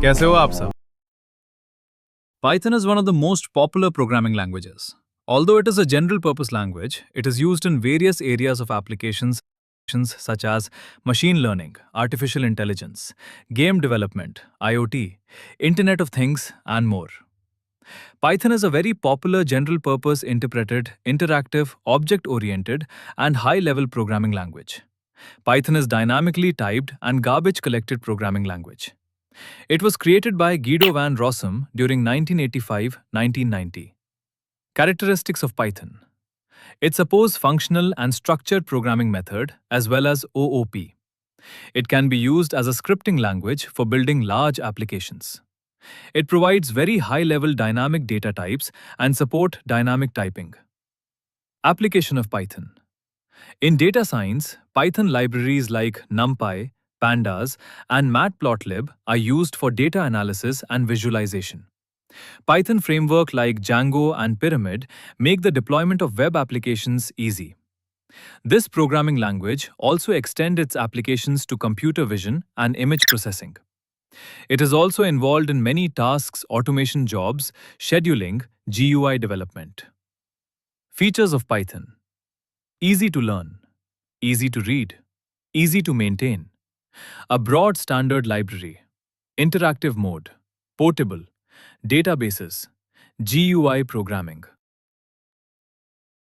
कैसे हो आप सब? Python is one of the most popular programming languages. Although it is a general purpose language, it is used in various areas of applications such as machine learning, artificial intelligence, game development, IoT, Internet of Things, and more. Python is a very popular general purpose interpreted, interactive, object oriented, and high level programming language. Python is dynamically typed and garbage collected programming language. It was created by Guido van Rossum during 1985-1990. Characteristics of Python. It supports functional and structured programming method as well as OOP. It can be used as a scripting language for building large applications. It provides very high-level dynamic data types and support dynamic typing. Application of Python. In data science, Python libraries like NumPy, Pandas, and Matplotlib are used for data analysis and visualization. Python framework like Django and Pyramid make the deployment of web applications easy. This programming language also extends its applications to computer vision and image processing. It is also involved in many tasks, automation jobs, scheduling, GUI development. Features of Python. Easy to learn, easy to read, easy to maintain. A broad standard library, interactive mode, portable, databases, GUI programming.